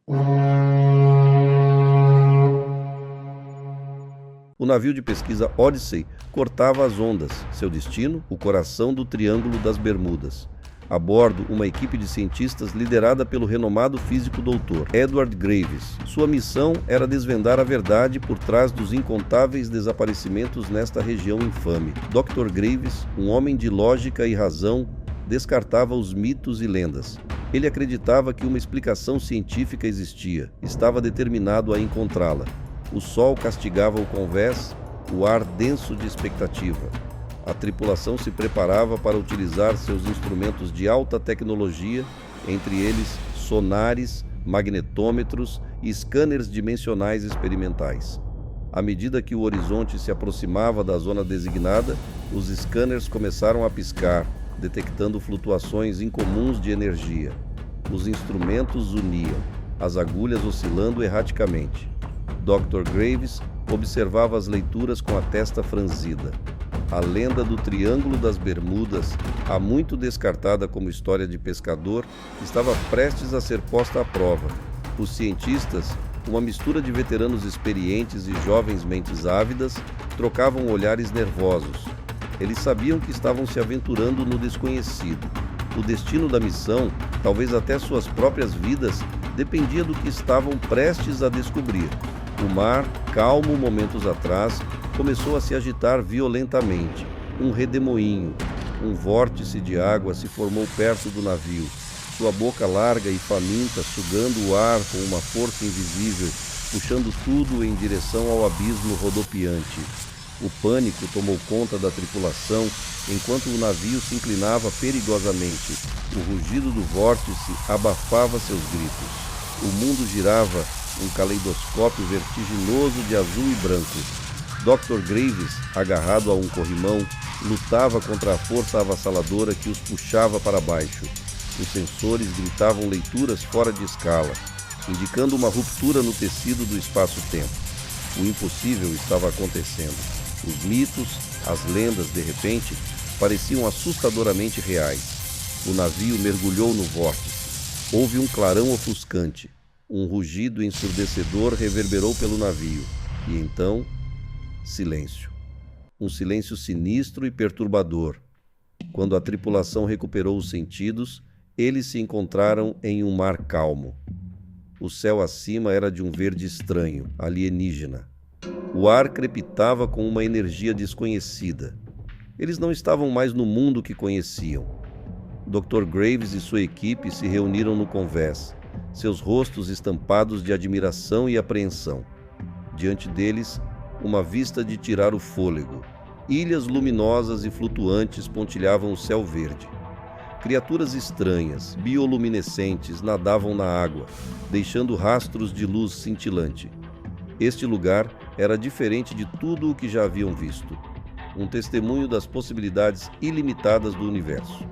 O navio de pesquisa Odyssey cortava as ondas. Seu destino, o coração do Triângulo das Bermudas. A bordo, uma equipe de cientistas liderada pelo renomado físico Dr. Edward Graves. Sua missão era desvendar a verdade por trás dos incontáveis desaparecimentos nesta região infame. Dr. Graves, um homem de lógica e razão, descartava os mitos e lendas. Ele acreditava que uma explicação científica existia. Estava determinado a encontrá-la. O sol castigava o convés, o ar denso de expectativa. A tripulação se preparava para utilizar seus instrumentos de alta tecnologia, entre eles sonares, magnetômetros e scanners dimensionais experimentais. À medida que o horizonte se aproximava da zona designada, os scanners começaram a piscar, detectando flutuações incomuns de energia. Os instrumentos uniam, as agulhas oscilando erraticamente. Dr. Graves observava as leituras com a testa franzida. A lenda do Triângulo das Bermudas, há muito descartada como história de pescador, estava prestes a ser posta à prova. Os cientistas, uma mistura de veteranos experientes e jovens mentes ávidas, trocavam olhares nervosos. Eles sabiam que estavam se aventurando no desconhecido. O destino da missão, talvez até suas próprias vidas, dependia do que estavam prestes a descobrir. O mar, calmo momentos atrás, começou a se agitar violentamente. Um redemoinho, um vórtice de água se formou perto do navio. Sua boca larga e faminta sugando o ar com uma força invisível, puxando tudo em direção ao abismo rodopiante. O pânico tomou conta da tripulação enquanto o navio se inclinava perigosamente. O rugido do vórtice abafava seus gritos. O mundo girava, um caleidoscópio vertiginoso de azul e branco. Dr. Graves, agarrado a um corrimão, lutava contra a força avassaladora que os puxava para baixo. Os sensores gritavam leituras fora de escala, indicando uma ruptura no tecido do espaço-tempo. O impossível estava acontecendo. Os mitos, as lendas, de repente, pareciam assustadoramente reais. O navio mergulhou no vórtice. Houve um clarão ofuscante. Um rugido ensurdecedor reverberou pelo navio. E então, silêncio. Um silêncio sinistro e perturbador. Quando a tripulação recuperou os sentidos, eles se encontraram em um mar calmo. O céu acima era de um verde estranho, alienígena. O ar crepitava com uma energia desconhecida. Eles não estavam mais no mundo que conheciam. Dr. Graves e sua equipe se reuniram no convés, seus rostos estampados de admiração e apreensão. Diante deles, uma vista de tirar o fôlego. Ilhas luminosas e flutuantes pontilhavam o céu verde. Criaturas estranhas, bioluminescentes, nadavam na água, deixando rastros de luz cintilante. Este lugar era diferente de tudo o que já haviam visto. Um testemunho das possibilidades ilimitadas do universo.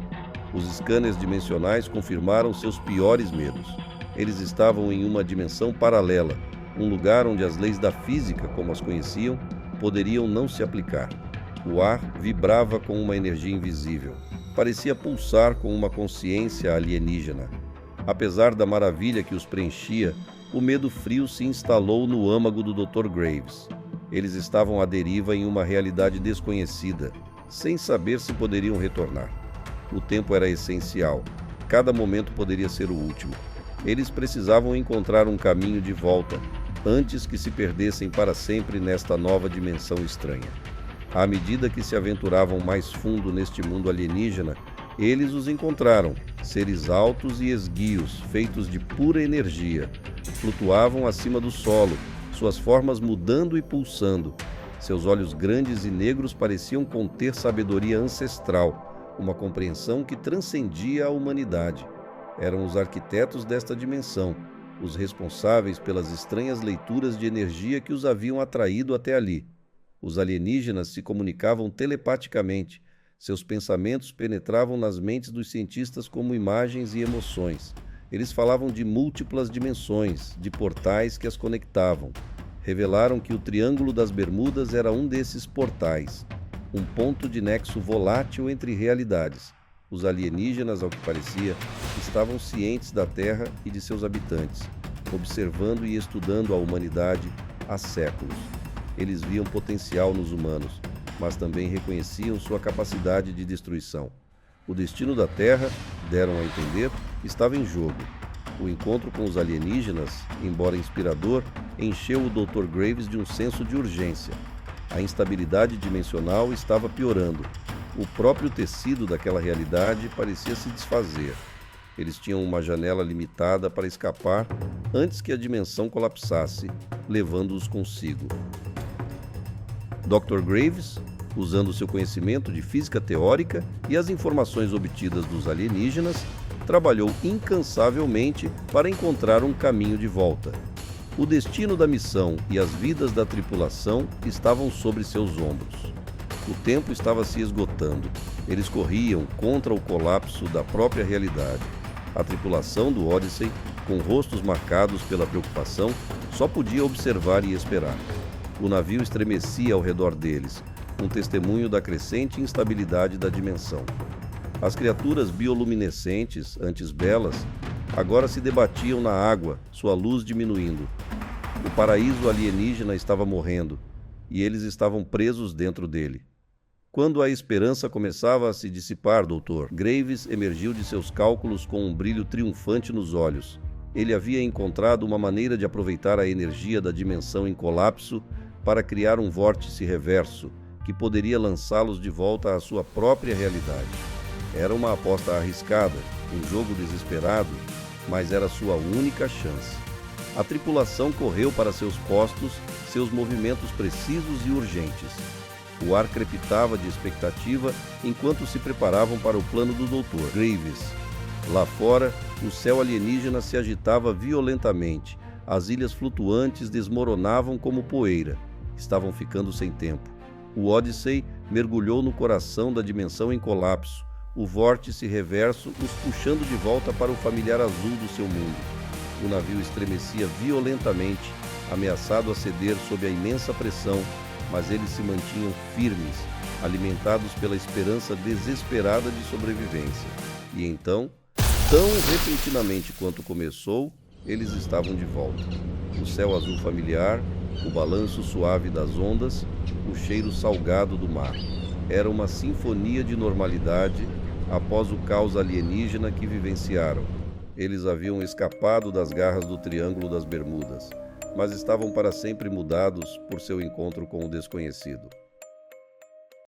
Os scanners dimensionais confirmaram seus piores medos. Eles estavam em uma dimensão paralela, um lugar onde as leis da física, como as conheciam, poderiam não se aplicar. O ar vibrava com uma energia invisível. Parecia pulsar com uma consciência alienígena. Apesar da maravilha que os preenchia, o medo frio se instalou no âmago do Dr. Graves. Eles estavam à deriva em uma realidade desconhecida, sem saber se poderiam retornar. O tempo era essencial. Cada momento poderia ser o último. Eles precisavam encontrar um caminho de volta, antes que se perdessem para sempre nesta nova dimensão estranha. À medida que se aventuravam mais fundo neste mundo alienígena, eles os encontraram, seres altos e esguios, feitos de pura energia. Flutuavam acima do solo, suas formas mudando e pulsando. Seus olhos grandes e negros pareciam conter sabedoria ancestral, uma compreensão que transcendia a humanidade. Eram os arquitetos desta dimensão, os responsáveis pelas estranhas leituras de energia que os haviam atraído até ali. Os alienígenas se comunicavam telepaticamente. Seus pensamentos penetravam nas mentes dos cientistas como imagens e emoções. Eles falavam de múltiplas dimensões, de portais que as conectavam. Revelaram que o Triângulo das Bermudas era um desses portais, um ponto de nexo volátil entre realidades. Os alienígenas, ao que parecia, estavam cientes da Terra e de seus habitantes. observando e estudando a humanidade há séculos. Eles viam potencial nos humanos, mas também reconheciam sua capacidade de destruição. O destino da Terra, deram a entender, estava em jogo. O encontro com os alienígenas, embora inspirador, encheu o Dr. Graves de um senso de urgência. A instabilidade dimensional estava piorando. O próprio tecido daquela realidade parecia se desfazer. Eles tinham uma janela limitada para escapar antes que a dimensão colapsasse, levando-os consigo. Dr. Graves, usando seu conhecimento de física teórica e as informações obtidas dos alienígenas, trabalhou incansavelmente para encontrar um caminho de volta. O destino da missão e as vidas da tripulação estavam sobre seus ombros. O tempo estava se esgotando. Eles corriam contra o colapso da própria realidade. A tripulação do Odyssey, com rostos marcados pela preocupação, só podia observar e esperar. O navio estremecia ao redor deles, um testemunho da crescente instabilidade da dimensão. As criaturas bioluminescentes, antes belas, agora se debatiam na água, sua luz diminuindo. O paraíso alienígena estava morrendo, e eles estavam presos dentro dele. Quando a esperança começava a se dissipar, doutor, Graves emergiu de seus cálculos com um brilho triunfante nos olhos. Ele havia encontrado uma maneira de aproveitar a energia da dimensão em colapso para criar um vórtice reverso, que poderia lançá-los de volta à sua própria realidade. Era uma aposta arriscada, um jogo desesperado, mas era sua única chance. A tripulação correu para seus postos, seus movimentos precisos e urgentes. O ar crepitava de expectativa enquanto se preparavam para o plano do Dr. Graves. Lá fora, o céu alienígena se agitava violentamente. As ilhas flutuantes desmoronavam como poeira. Estavam ficando sem tempo. O Odyssey mergulhou no coração da dimensão em colapso, o vórtice reverso os puxando de volta para o familiar azul do seu mundo. O navio estremecia violentamente, ameaçado a ceder sob a imensa pressão, mas eles se mantinham firmes, alimentados pela esperança desesperada de sobrevivência. E então, tão repentinamente quanto começou, eles estavam de volta. O céu azul familiar, o balanço suave das ondas, o cheiro salgado do mar. Era uma sinfonia de normalidade após o caos alienígena que vivenciaram. Eles haviam escapado das garras do Triângulo das Bermudas, mas estavam para sempre mudados por seu encontro com o desconhecido.